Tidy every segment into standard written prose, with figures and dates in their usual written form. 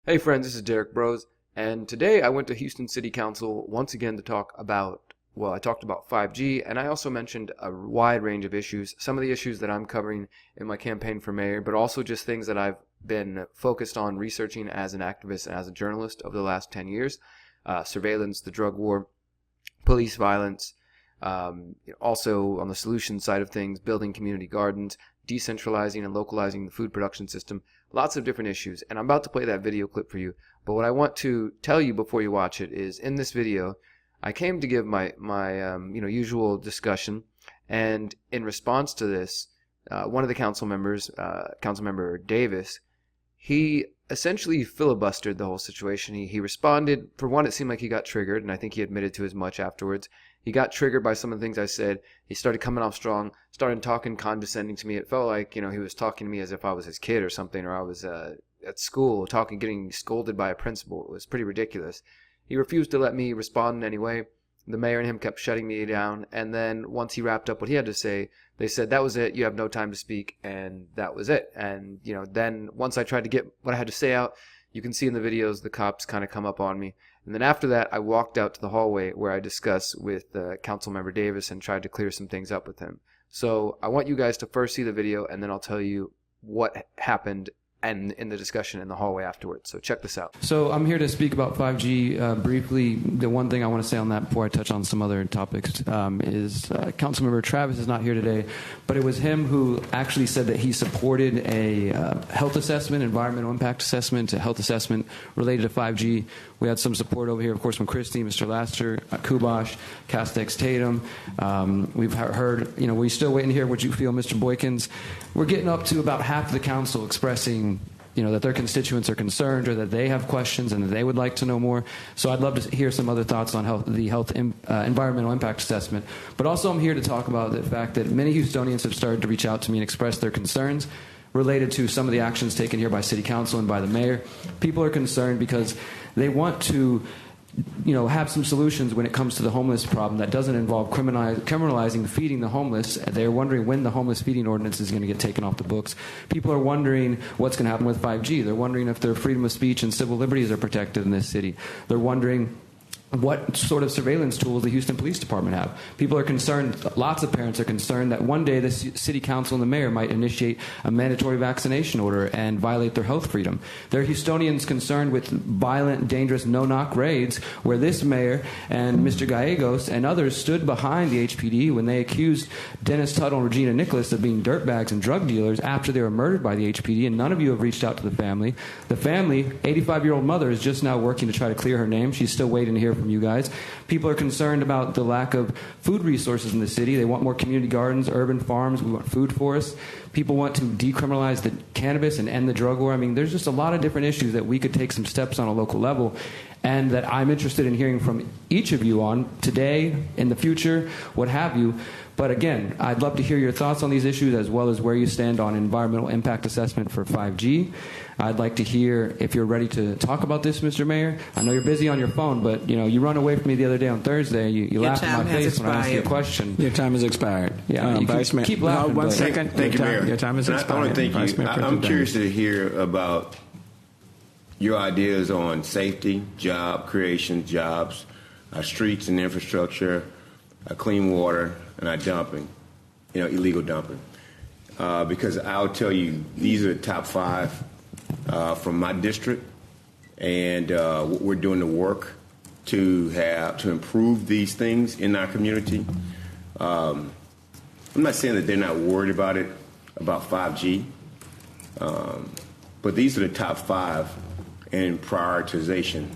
Hey friends, this is Derrick Broze, and today I went to Houston City Council once again to talk about, I talked about 5G, and I also mentioned a wide range of issues, some of the issues that I'm covering in my campaign for mayor, but also just things that I've been focused on researching as an activist and as a journalist over the last 10 years. Surveillance, the drug war, police violence, also on the solutions side of things, building community gardens, decentralizing and localizing the food production system, lots of different issues. And I'm about to play that video clip for you. But what I want to tell you before you watch it is, in this video, I came to give my usual discussion, and in response to this, one of the council members, Councilmember Davis, he essentially filibustered the whole situation. He responded. For one, it seemed like he got triggered, and I think he admitted to as much afterwards. He got triggered by some of the things I said. He started coming off strong, started talking condescending to me. It felt like, he was talking to me as if I was his kid or something, or I was at school getting scolded by a principal. It was pretty ridiculous. He refused to let me respond in any way. The mayor and him kept shutting me down, and then once he wrapped up what he had to say, they said, "That was it, you have no time to speak," and that was it. And, then once I tried to get what I had to say out, you can see in the videos the cops kind of come up on me. And then after that, I walked out to the hallway where I discussed with Councilmember Davis and tried to clear some things up with him. So I want you guys to first see the video, and then I'll tell you what happened and in the discussion in the hallway afterwards. So check this out. So I'm here to speak about 5G briefly. The one thing I want to say on that before I touch on some other topics is Councilmember Travis is not here today, but it was him who actually said that he supported a health assessment, environmental impact assessment, a health assessment related to 5G. We had some support over here, of course, from Christie, Mr. Laster, Kubash, Castex Tatum. We've heard, we're still waiting to hear what you feel, Mr. Boykins. We're getting up to about half of the council expressing that their constituents are concerned or that they have questions and that they would like to know more. So I'd love to hear some other thoughts on the environmental impact assessment. But also I'm here to talk about the fact that many Houstonians have started to reach out to me and express their concerns related to some of the actions taken here by City Council and by the mayor. People are concerned because they want to have some solutions when it comes to the homeless problem that doesn't involve criminalizing feeding the homeless. They're wondering when the homeless feeding ordinance is going to get taken off the books. People are wondering what's going to happen with 5G. They're wondering if their freedom of speech and civil liberties are protected in this city. They're wondering what sort of surveillance tools the Houston Police Department have. People are concerned, lots of parents are concerned that one day the city council and the mayor might initiate a mandatory vaccination order and violate their health freedom. There are Houstonians concerned with violent, dangerous no-knock raids where this mayor and Mr. Gallegos and others stood behind the HPD when they accused Dennis Tuttle and Regina Nicholas of being dirtbags and drug dealers after they were murdered by the HPD, and none of you have reached out to the family. The family, 85-year-old mother, is just now working to try to clear her name. She's still waiting to hear from you guys. People are concerned about the lack of food resources in the city. They want more community gardens, urban farms. We want food forests. People want to decriminalize the cannabis and end the drug war. I mean, there's just a lot of different issues that we could take some steps on a local level and that I'm interested in hearing from each of you on today, in the future, what have you. But again, I'd love to hear your thoughts on these issues as well as where you stand on environmental impact assessment for 5G. I'd like to hear if you're ready to talk about this, Mr. Mayor. I know you're busy on your phone, but you run away from me the other day on Thursday. You laughed in my face when I asked you a question. Your time has expired. Yeah, Vice Mayor. Keep laughing. One second. Thank you, Mayor. Your time has expired. I want to thank you. I'm curious to hear about your ideas on safety, job creation, jobs, streets and infrastructure, clean water, and dumping, illegal dumping. Because I'll tell you, these are the top five from my district, and we're doing the work to improve these things in our community. I'm not saying that they're not worried about 5G, but these are the top five in prioritization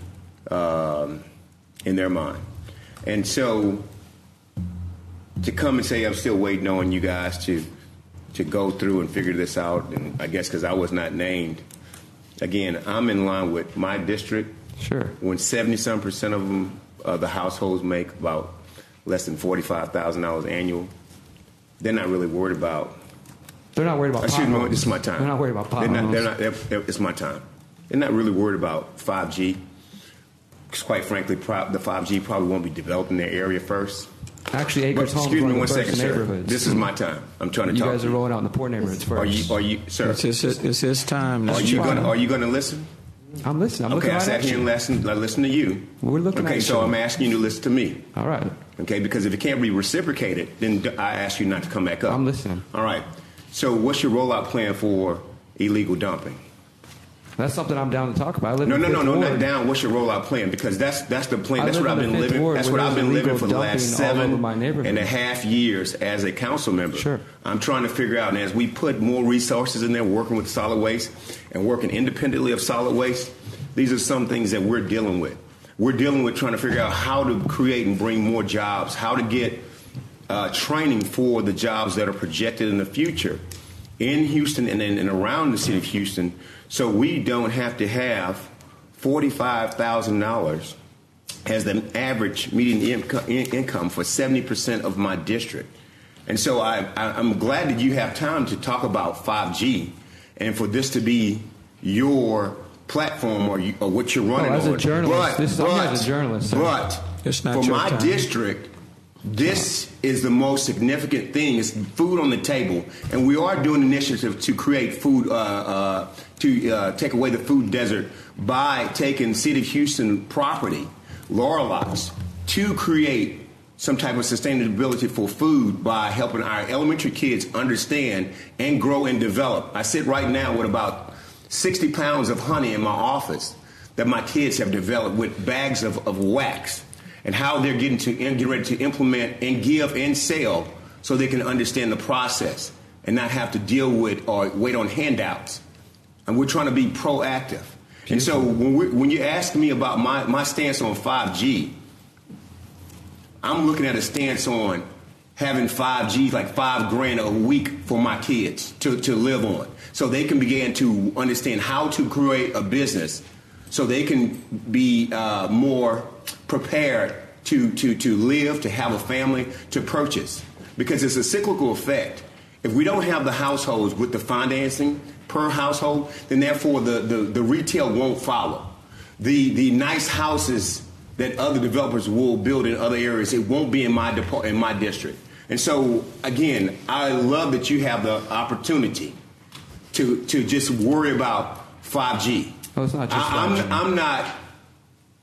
in their mind. And so to come and say I'm still waiting on you guys to go through and figure this out, and I guess because I was not named, again, I'm in line with my district. Sure. When 70-some% of them, the households make about less than $45,000 annual, they're not really worried about. They're not worried about. Excuse me, this is my time. They're not worried about potholes. It's my time. They're not really worried about 5G. Because quite frankly, the 5G probably won't be developed in their area first. Actually, Acres Homes excuse are me in one the second, first sir. neighborhoods. This is my time. I'm trying to you talk. You guys to are rolling out in the poor neighborhoods first. Are you, sir? It's his time. Are you going to listen? I'm listening. I'm okay, I sat here and listen to you. We're looking at Okay, so I'm asking you to listen to me. All right. Okay, because if it can't be reciprocated, then I ask you not to come back up. I'm listening. All right. So what's your rollout plan for illegal dumping? That's something I'm down to talk about. No, not down. What's your rollout plan? Because that's the plan. That's what I've been living. That's what I've been living for the last 7.5 years as a council member. Sure. I'm trying to figure out, and as we put more resources in there, working with solid waste and working independently of solid waste, these are some things that we're dealing with. We're dealing with trying to figure out how to create and bring more jobs, how to get training for the jobs that are projected in the future in Houston and around the city of Houston, so we don't have to have $45,000 as the average median income for 70% of my district. And so I'm glad that you have time to talk about 5G and for this to be your platform or what you're running on. As a journalist, I'm as a journalist. Sir. But it's not for your my time. district, this is the most significant thing. It's food on the table, and we are doing an initiative to create food, to take away the food desert by taking City of Houston property, Loralots, to create some type of sustainability for food by helping our elementary kids understand and grow and develop. I sit right now with about 60 pounds of honey in my office that my kids have developed with bags of wax, and how they're getting ready to implement and give and sell so they can understand the process and not have to deal with or wait on handouts. And we're trying to be proactive. Beautiful. And so when you ask me about my stance on 5G, I'm looking at a stance on having 5G, like $5,000 a week for my kids to live on, so they can begin to understand how to create a business, so they can be more prepared to live, to have a family, to purchase. Because it's a cyclical effect. If we don't have the households with the financing per household, then therefore the retail won't follow. The nice houses that other developers will build in other areas, it won't be in my district. And so, again, I love that you have the opportunity to just worry about 5G. Oh, it's not just 5G. I'm not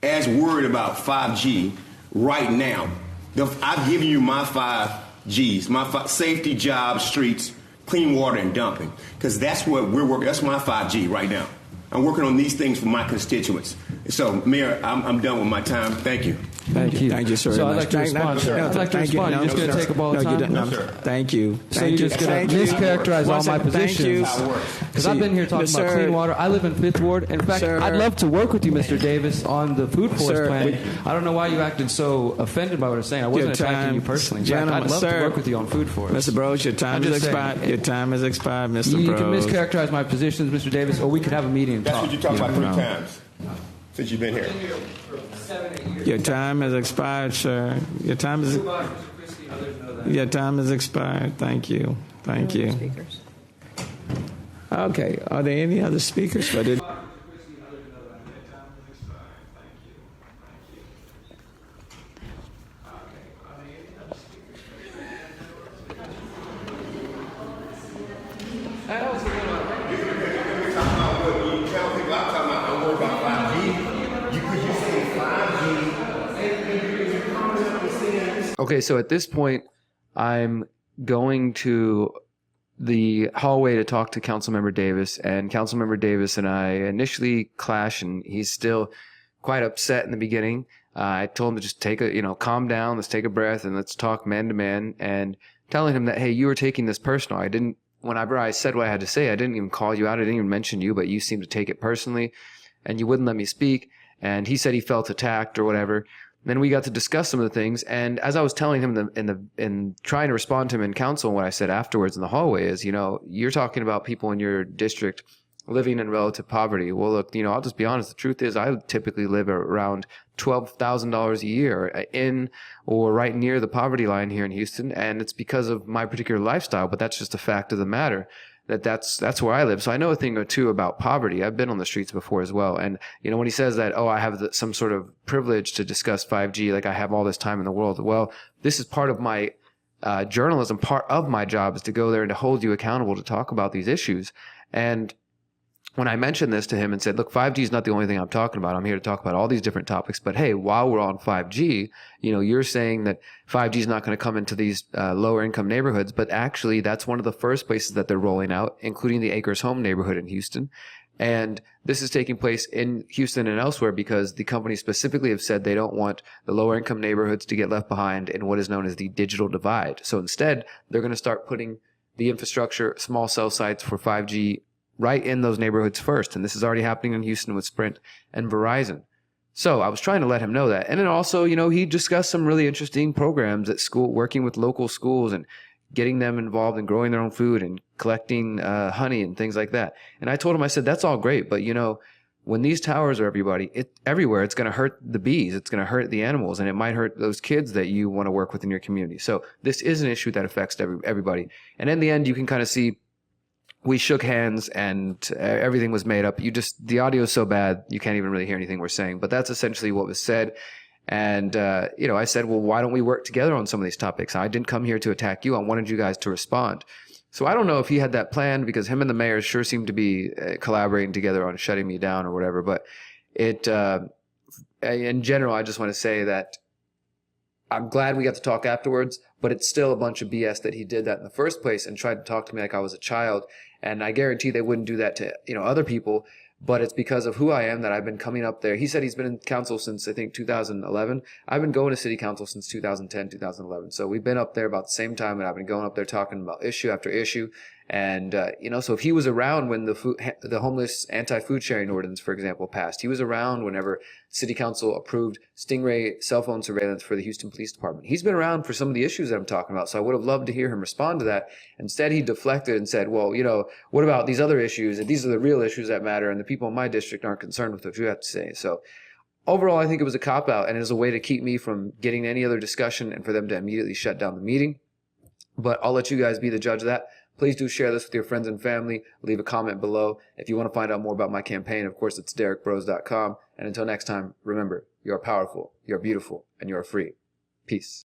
as worried about 5G right now. I've given you my 5Gs, safety, jobs, streets, clean water, and dumping, because that's what we're working. That's my 5G right now. I'm working on these things for my constituents. So, Mayor, I'm done with my time. Thank you. Thank you, sir. So I'd like to respond. I'd like to respond. You're just going to take up all the time? No, sir. Thank you. So you're just going to mischaracterize all my positions? Because I've been here talking about clean water. I live in 5th Ward. In fact, I'd love to work with you, Mr. Davis, on the food forest plan. I don't know why you acted so offended by what I was saying. I wasn't attacking you personally. In fact, I'd love to work with you on food forest. Mr. Broze, your time has expired. Your time has expired, Mr. Broze. You can mischaracterize my positions, Mr. Davis, or we could have a meeting and talk. That's what you talked about 3 times since you've been here. Your time has expired, sir. Your time has expired. Thank you. Thank you. Okay. Are there any other speakers? Okay, so at this point, I'm going to the hallway to talk to Councilmember Davis, and Councilmember Davis and I initially clash, and he's still quite upset in the beginning. I told him to just calm down, let's take a breath, and let's talk man to man, and telling him that, hey, you were taking this personal. Whenever I said what I had to say, I didn't even call you out, I didn't even mention you, but you seemed to take it personally, and you wouldn't let me speak, and he said he felt attacked or whatever. Then we got to discuss some of the things, and as I was telling him in trying to respond to him in council, what I said afterwards in the hallway is, you're talking about people in your district living in relative poverty. Well, look, I'll just be honest. The truth is, I typically live around $12,000 a year in or right near the poverty line here in Houston, and it's because of my particular lifestyle. But that's just a fact of the matter. That's where I live. So I know a thing or two about poverty. I've been on the streets before as well. And, when he says that, I have some sort of privilege to discuss 5G, like I have all this time in the world. Well, this is part of my journalism. Part of my job is to go there and to hold you accountable to talk about these issues. And when I mentioned this to him and said, look, 5G is not the only thing I'm talking about. I'm here to talk about all these different topics. But hey, while we're on 5G, you're saying that 5G is not going to come into these lower income neighborhoods. But actually, that's one of the first places that they're rolling out, including the Acres Home neighborhood in Houston. And this is taking place in Houston and elsewhere because the companies specifically have said they don't want the lower income neighborhoods to get left behind in what is known as the digital divide. So instead, they're going to start putting the infrastructure, small cell sites for 5G right in those neighborhoods first. And this is already happening in Houston with Sprint and Verizon. So I was trying to let him know that. And then also, he discussed some really interesting programs at school, working with local schools and getting them involved in growing their own food and collecting honey and things like that. And I told him, I said, that's all great. But, when these towers are everywhere, it's going to hurt the bees. It's going to hurt the animals, and it might hurt those kids that you want to work with in your community. So this is an issue that affects everybody. And in the end, you can kind of see we shook hands and everything was made up. The audio is so bad, you can't even really hear anything we're saying. But that's essentially what was said. And, I said, well, why don't we work together on some of these topics? I didn't come here to attack you. I wanted you guys to respond. So I don't know if he had that planned because him and the mayor sure seemed to be collaborating together on shutting me down or whatever. But in general, I just want to say that I'm glad we got to talk afterwards, but it's still a bunch of BS that he did that in the first place and tried to talk to me like I was a child. And I guarantee they wouldn't do that to, other people, but it's because of who I am that I've been coming up there. He said he's been in council since, I think, 2011. I've been going to city council since 2010, 2011. So we've been up there about the same time, and I've been going up there talking about issue after issue. And, so if he was around when the homeless anti-food sharing ordinance, for example, passed, he was around whenever city council approved Stingray cell phone surveillance for the Houston Police Department. He's been around for some of the issues that I'm talking about. So I would have loved to hear him respond to that. Instead, he deflected and said, well, what about these other issues? And these are the real issues that matter. And the people in my district aren't concerned with what you have to say. So overall, I think it was a cop-out, and it was a way to keep me from getting any other discussion and for them to immediately shut down the meeting. But I'll let you guys be the judge of that. Please do share this with your friends and family. Leave a comment below. If you want to find out more about my campaign, of course, it's DerrickBroze.com. And until next time, remember, you are powerful, you are beautiful, and you are free. Peace.